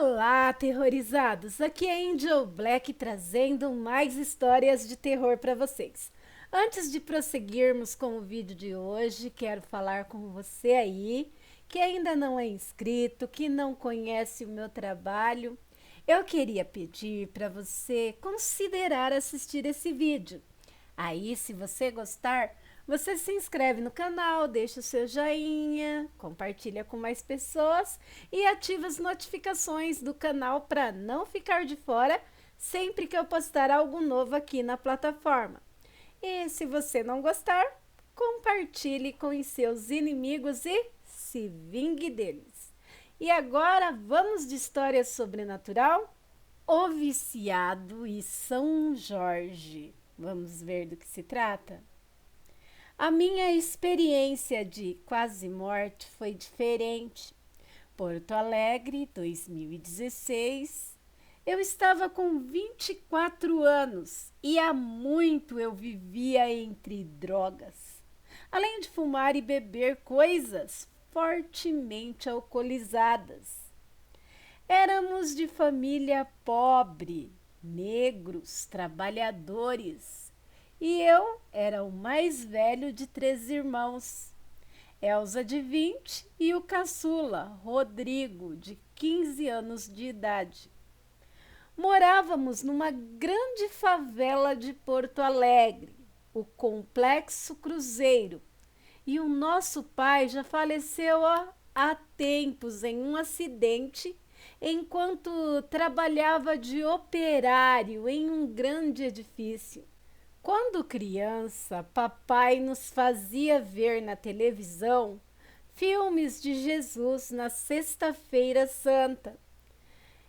Olá, aterrorizados! Aqui é Angel Black trazendo mais histórias de terror para vocês. Antes de prosseguirmos com o vídeo de hoje, quero falar com você aí que ainda não é inscrito, que não conhece o meu trabalho. Eu queria pedir para você considerar assistir esse vídeo. Aí, se você gostar, você se inscreve no canal, deixa o seu joinha, compartilha com mais pessoas e ativa as notificações do canal para não ficar de fora sempre que eu postar algo novo aqui na plataforma. E se você não gostar, compartilhe com os seus inimigos e se vingue deles. E agora vamos de história sobrenatural? O Viciado e São Jorge. Vamos ver do que se trata? A minha experiência de quase morte foi diferente. Porto Alegre, 2016. Eu estava com 24 anos e há muito eu vivia entre drogas. Além de fumar e beber coisas fortemente alcoolizadas. Éramos de família pobre, negros, trabalhadores. E eu era o mais velho de 3 irmãos. Elza, de 20, e o caçula, Rodrigo, de 15 anos de idade. Morávamos numa grande favela de Porto Alegre, o Complexo Cruzeiro, e o nosso pai já faleceu há tempos em um acidente enquanto trabalhava de operário em um grande edifício. Quando criança, papai nos fazia ver na televisão filmes de Jesus na Sexta-feira Santa.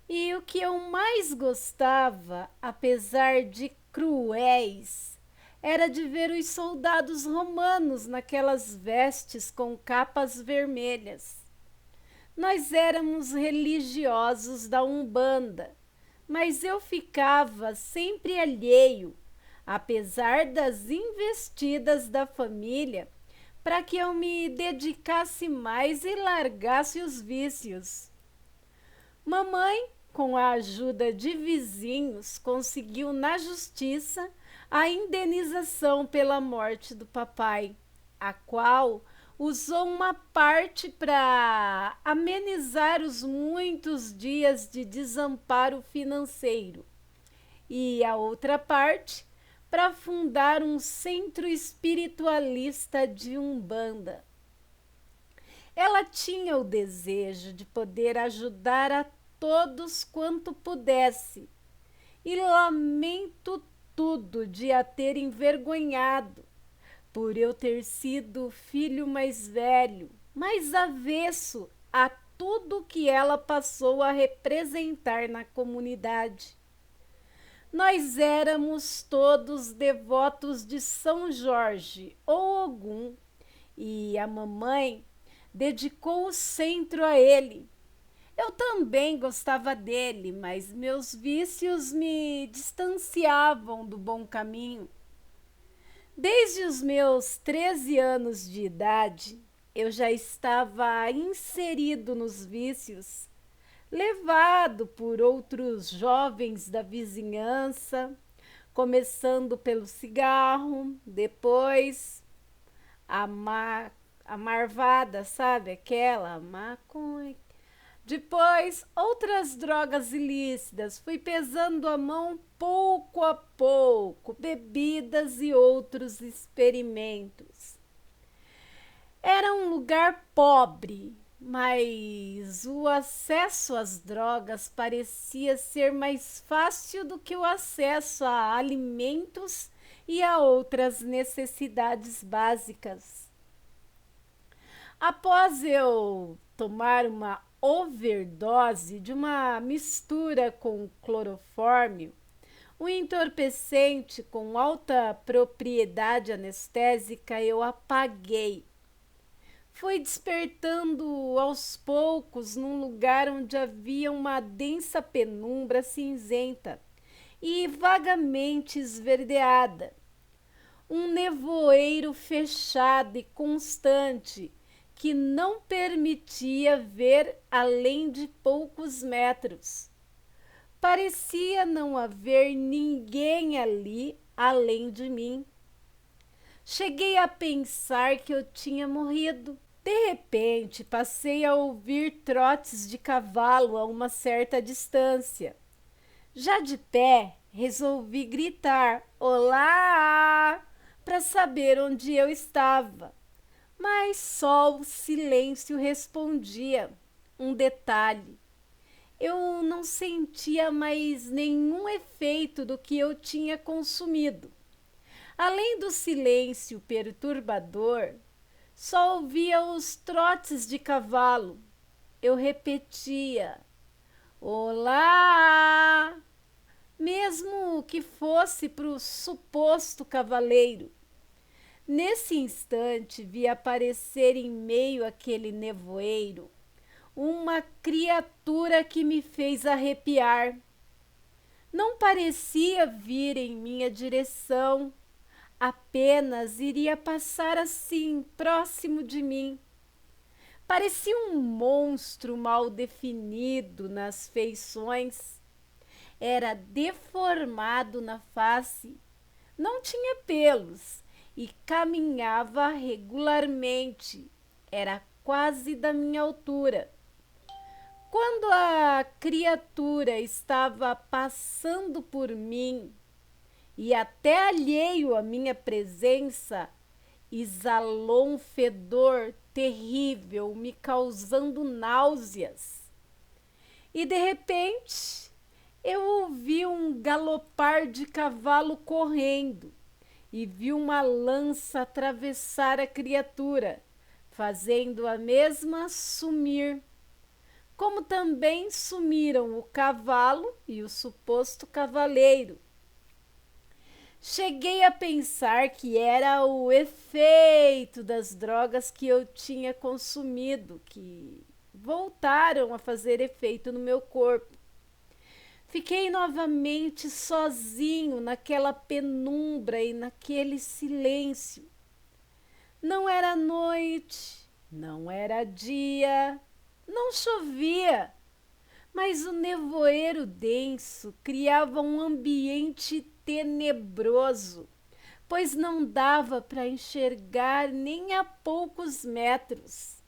E o que eu mais gostava, apesar de cruéis, era de ver os soldados romanos naquelas vestes com capas vermelhas. Nós éramos religiosos da Umbanda, mas eu ficava sempre alheio, apesar das investidas da família, para que eu me dedicasse mais e largasse os vícios. Mamãe, com a ajuda de vizinhos, conseguiu na justiça a indenização pela morte do papai, a qual usou uma parte para amenizar os muitos dias de desamparo financeiro e a outra parte para fundar um centro espiritualista de Umbanda. Ela tinha o desejo de poder ajudar a todos quanto pudesse e lamento tudo de a ter envergonhado por eu ter sido o filho mais velho, mais avesso a tudo que ela passou a representar na comunidade. Nós éramos todos devotos de São Jorge ou Ogum e a mamãe dedicou o centro a ele. Eu também gostava dele, mas meus vícios me distanciavam do bom caminho. Desde os meus 13 anos de idade, eu já estava inserido nos vícios, levado por outros jovens da vizinhança, começando pelo cigarro, depois a marvada, sabe? Aquela maconha. Depois, outras drogas ilícitas, fui pesando a mão pouco a pouco, bebidas e outros experimentos. Era um lugar pobre, mas o acesso às drogas parecia ser mais fácil do que o acesso a alimentos e a outras necessidades básicas. Após eu tomar uma overdose de uma mistura com clorofórmio, um entorpecente com alta propriedade anestésica, eu apaguei. Fui despertando aos poucos num lugar onde havia uma densa penumbra cinzenta e vagamente esverdeada. Um nevoeiro fechado e constante que não permitia ver além de poucos metros. Parecia não haver ninguém ali além de mim. Cheguei a pensar que eu tinha morrido. De repente, passei a ouvir trotes de cavalo a uma certa distância. Já de pé, resolvi gritar "Olá!" para saber onde eu estava. Mas só o silêncio respondia. Um detalhe: eu não sentia mais nenhum efeito do que eu tinha consumido. Além do silêncio perturbador, só ouvia os trotes de cavalo. Eu repetia "Olá!", mesmo que fosse para o suposto cavaleiro. Nesse instante, vi aparecer em meio àquele nevoeiro uma criatura que me fez arrepiar. Não parecia vir em minha direção, apenas iria passar assim, próximo de mim. Parecia um monstro mal definido nas feições. Era deformado na face, não tinha pelos e caminhava regularmente. Era quase da minha altura. Quando a criatura estava passando por mim e até alheio à minha presença, exalou um fedor terrível, me causando náuseas. E de repente, eu ouvi um galopar de cavalo correndo e vi uma lança atravessar a criatura, fazendo a mesma sumir. Como também sumiram o cavalo e o suposto cavaleiro. Cheguei a pensar que era o efeito das drogas que eu tinha consumido, que voltaram a fazer efeito no meu corpo. Fiquei novamente sozinho naquela penumbra e naquele silêncio. Não era noite, não era dia, não chovia, mas o nevoeiro denso criava um ambiente tenebroso, pois não dava para enxergar nem a poucos metros.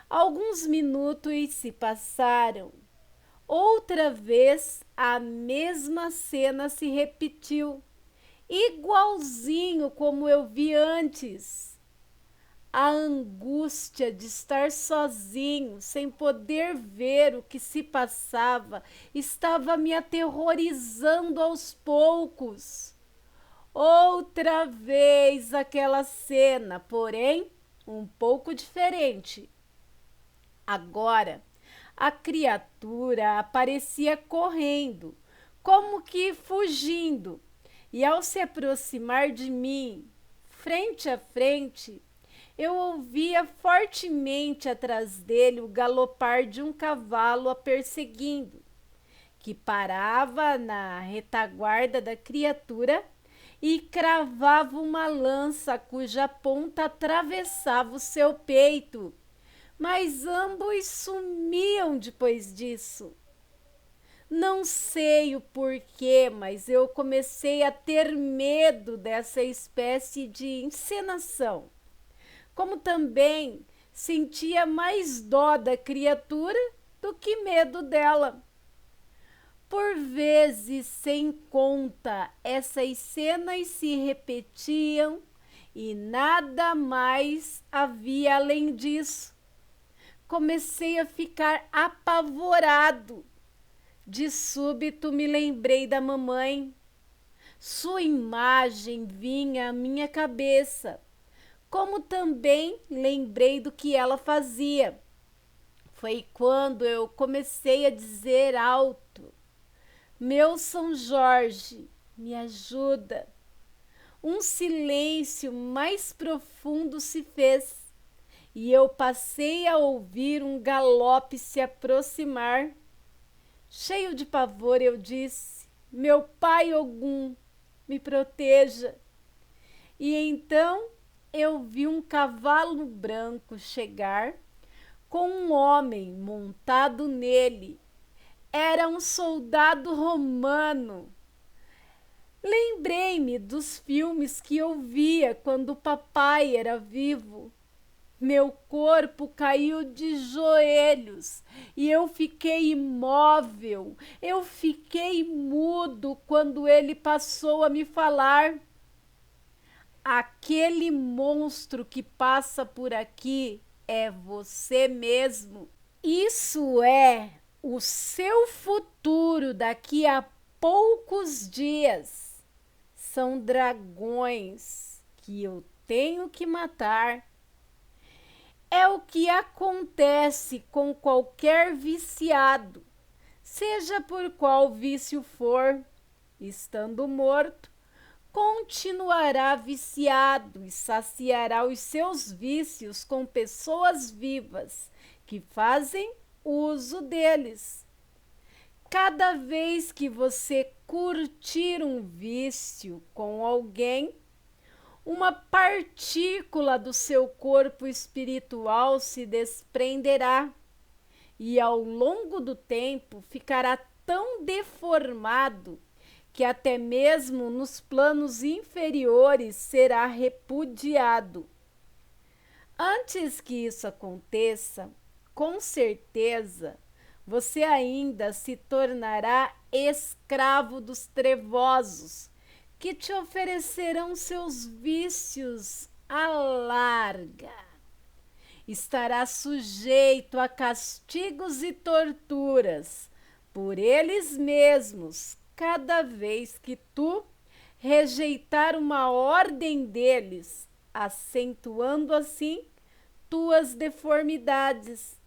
Alguns minutos se passaram. Outra vez a mesma cena se repetiu, igualzinho como eu vi antes. A angústia de estar sozinho, sem poder ver o que se passava, estava me aterrorizando aos poucos. Outra vez aquela cena, porém um pouco diferente. Agora, a criatura aparecia correndo, como que fugindo, e ao se aproximar de mim, frente a frente, eu ouvia fortemente atrás dele o galopar de um cavalo a perseguindo, que parava na retaguarda da criatura e cravava uma lança cuja ponta atravessava o seu peito. Mas ambos sumiam depois disso. Não sei o porquê, mas eu comecei a ter medo dessa espécie de encenação. Como também sentia mais dó da criatura do que medo dela. Por vezes, sem conta, essas cenas se repetiam e nada mais havia além disso. Comecei a ficar apavorado. De súbito me lembrei da mamãe. Sua imagem vinha à minha cabeça, como também lembrei do que ela fazia. Foi quando eu comecei a dizer alto: "Meu São Jorge, me ajuda." Um silêncio mais profundo se fez e eu passei a ouvir um galope se aproximar. Cheio de pavor, eu disse: "Meu pai Ogum, me proteja." E então eu vi um cavalo branco chegar com um homem montado nele. Era um soldado romano. Lembrei-me dos filmes que eu via quando o papai era vivo. Meu corpo caiu de joelhos e eu fiquei imóvel. Eu fiquei mudo quando ele passou a me falar. Aquele monstro que passa por aqui é você mesmo. Isso é o seu futuro daqui a poucos dias. São dragões que eu tenho que matar. É o que acontece com qualquer viciado, seja por qual vício for, estando morto, continuará viciado e saciará os seus vícios com pessoas vivas que fazem uso deles. Cada vez que você curtir um vício com alguém, uma partícula do seu corpo espiritual se desprenderá e ao longo do tempo ficará tão deformado que até mesmo nos planos inferiores será repudiado. Antes que isso aconteça, com certeza, você ainda se tornará escravo dos trevosos, que te oferecerão seus vícios à larga. Estará sujeito a castigos e torturas por eles mesmos cada vez que tu rejeitar uma ordem deles, acentuando assim tuas deformidades.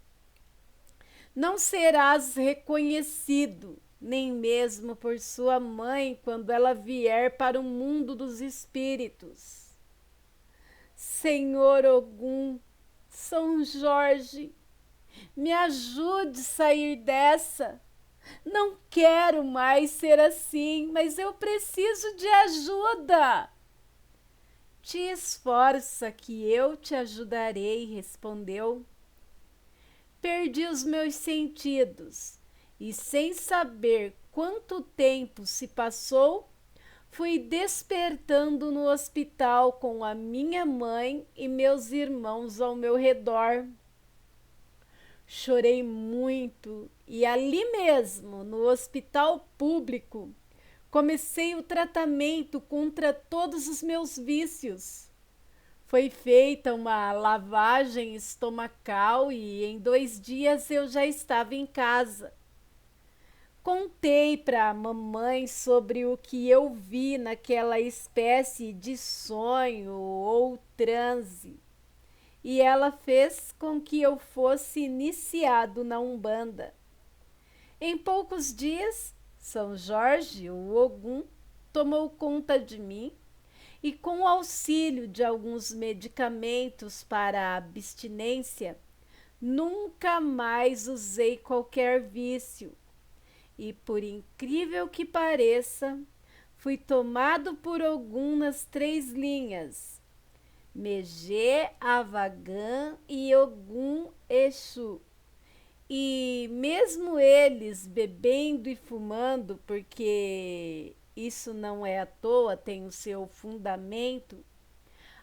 Não serás reconhecido, nem mesmo por sua mãe, quando ela vier para o mundo dos espíritos. Senhor Ogum, São Jorge, me ajude a sair dessa. Não quero mais ser assim, mas eu preciso de ajuda. Te esforça que eu te ajudarei, respondeu. Perdi os meus sentidos e, sem saber quanto tempo se passou, fui despertando no hospital com a minha mãe e meus irmãos ao meu redor. Chorei muito e ali mesmo, no hospital público, comecei o tratamento contra todos os meus vícios. Foi feita uma lavagem estomacal e em 2 dias eu já estava em casa. Contei para a mamãe sobre o que eu vi naquela espécie de sonho ou transe. E ela fez com que eu fosse iniciado na Umbanda. Em poucos dias, São Jorge, o Ogum, tomou conta de mim e, com o auxílio de alguns medicamentos para a abstinência, nunca mais usei qualquer vício. E, por incrível que pareça, fui tomado por Ogum nas 3 linhas: Megê, Avagã e Ogum Exu. E mesmo eles bebendo e fumando, porque isso não é à toa, tem o seu fundamento,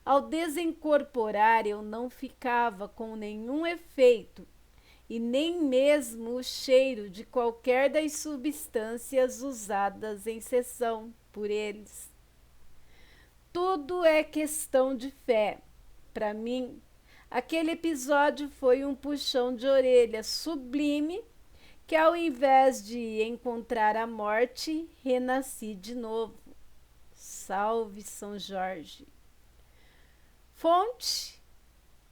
ao desincorporar eu não ficava com nenhum efeito e nem mesmo o cheiro de qualquer das substâncias usadas em sessão por eles. Tudo é questão de fé. Para mim, aquele episódio foi um puxão de orelha sublime que, ao invés de encontrar a morte, renasci de novo. Salve São Jorge. Fonte: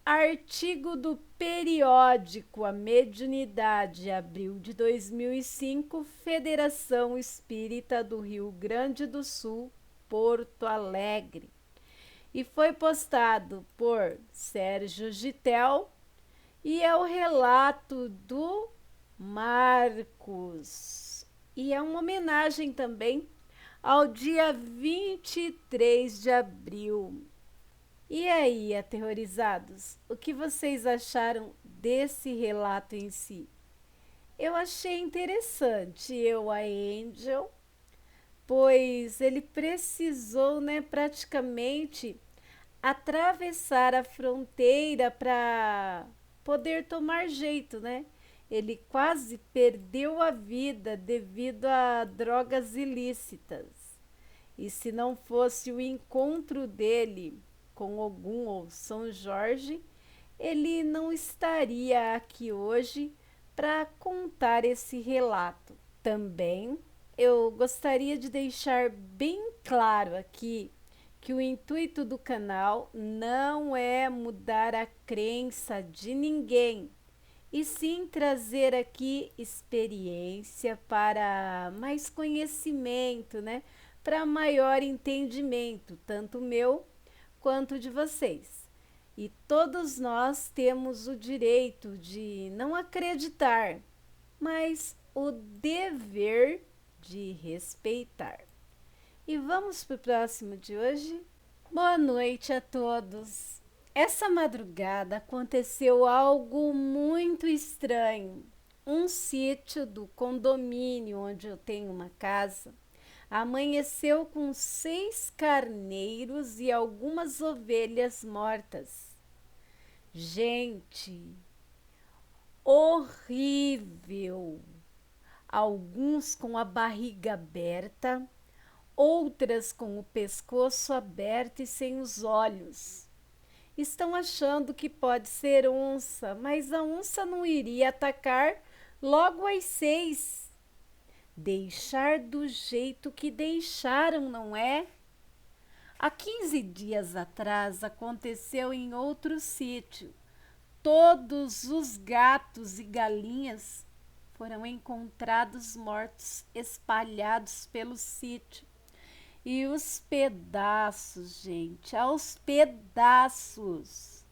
artigo do periódico A Mediunidade, abril de 2005, Federação Espírita do Rio Grande do Sul, Porto Alegre. E foi postado por Sérgio Gitel e é o relato do Marcos. E é uma homenagem também ao dia 23 de abril. E aí, aterrorizados, o que vocês acharam desse relato em si? Eu achei interessante, eu, a Angel, pois ele precisou, né, praticamente atravessar a fronteira para poder tomar jeito, né? Ele quase perdeu a vida devido a drogas ilícitas. E se não fosse o encontro dele com Ogum ou São Jorge, ele não estaria aqui hoje para contar esse relato. Também eu gostaria de deixar bem claro aqui que o intuito do canal não é mudar a crença de ninguém, e sim trazer aqui experiência para mais conhecimento, né? Para maior entendimento, tanto meu quanto de vocês. E todos nós temos o direito de não acreditar, mas o dever de respeitar. E vamos para o próximo de hoje? Boa noite a todos. Essa madrugada aconteceu algo muito estranho. Um sítio do condomínio onde eu tenho uma casa amanheceu com 6 carneiros e algumas ovelhas mortas. Gente, horrível! Alguns com a barriga aberta, outras com o pescoço aberto e sem os olhos. Estão achando que pode ser onça, mas a onça não iria atacar logo às 6. Deixar do jeito que deixaram, não é? Há 15 dias atrás aconteceu em outro sítio. Todos os gatos e galinhas foram encontrados mortos, espalhados pelo sítio. E os pedaços, gente, aos pedaços.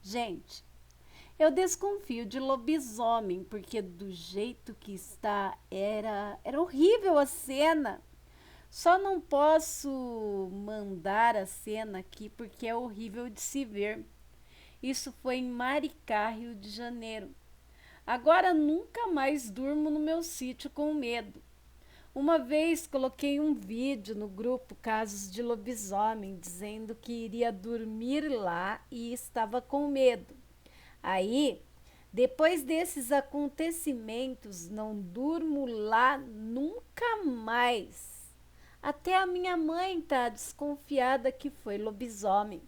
Gente, eu desconfio de lobisomem, porque do jeito que está, era horrível a cena. Só não posso mandar a cena aqui porque é horrível de se ver. Isso foi em Maricá, Rio de Janeiro. Agora nunca mais durmo no meu sítio com medo. Uma vez coloquei um vídeo no grupo Casos de Lobisomem dizendo que iria dormir lá e estava com medo. Aí, depois desses acontecimentos, não durmo lá nunca mais. Até a minha mãe tá desconfiada que foi lobisomem.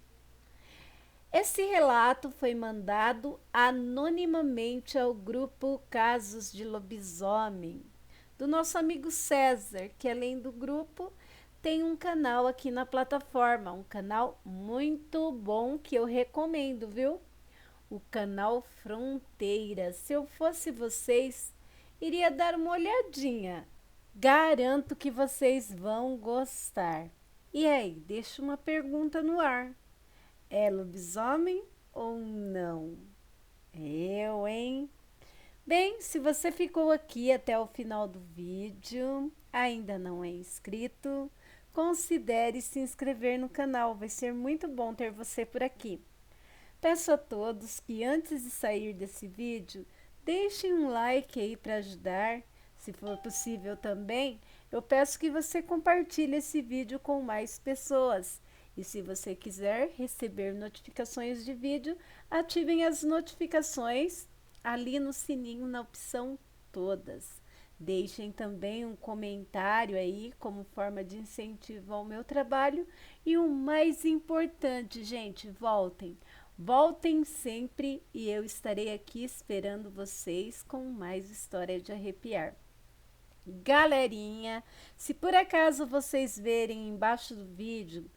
Esse relato foi mandado anonimamente ao grupo Casos de Lobisomem, do nosso amigo César, que além do grupo tem um canal aqui na plataforma, um canal muito bom que eu recomendo, viu? O canal Fronteira. Se eu fosse vocês, iria dar uma olhadinha. Garanto que vocês vão gostar. E aí, deixa uma pergunta no ar. É lobisomem ou não? Eu, hein? Bem, se você ficou aqui até o final do vídeo, ainda não é inscrito, considere se inscrever no canal. Vai ser muito bom ter você por aqui. Peço a todos que antes de sair desse vídeo, deixem um like aí para ajudar. Se for possível também, eu peço que você compartilhe esse vídeo com mais pessoas. E se você quiser receber notificações de vídeo, ativem as notificações ali no sininho na opção todas. Deixem também um comentário aí como forma de incentivo ao meu trabalho. E o mais importante, gente, voltem. Voltem sempre e eu estarei aqui esperando vocês com mais história de arrepiar. Galerinha, se por acaso vocês verem embaixo do vídeo,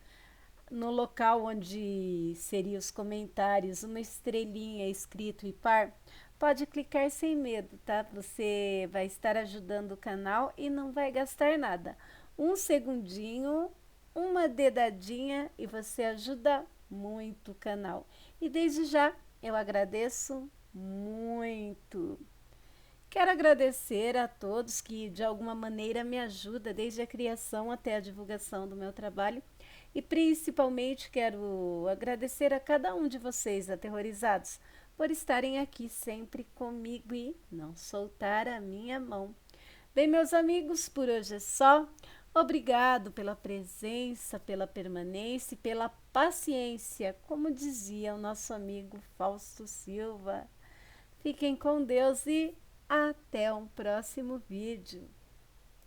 no local onde seriam os comentários, uma estrelinha escrito e par, pode clicar sem medo, tá? Você vai estar ajudando o canal e não vai gastar nada. Um segundinho, uma dedadinha e você ajuda muito o canal. E desde já eu agradeço muito. Quero agradecer a todos que de alguma maneira me ajudam desde a criação até a divulgação do meu trabalho. E principalmente quero agradecer a cada um de vocês aterrorizados por estarem aqui sempre comigo e não soltar a minha mão. Bem, meus amigos, por hoje é só. Obrigado pela presença, pela permanência e pela paciência, como dizia o nosso amigo Fausto Silva. Fiquem com Deus e até um próximo vídeo.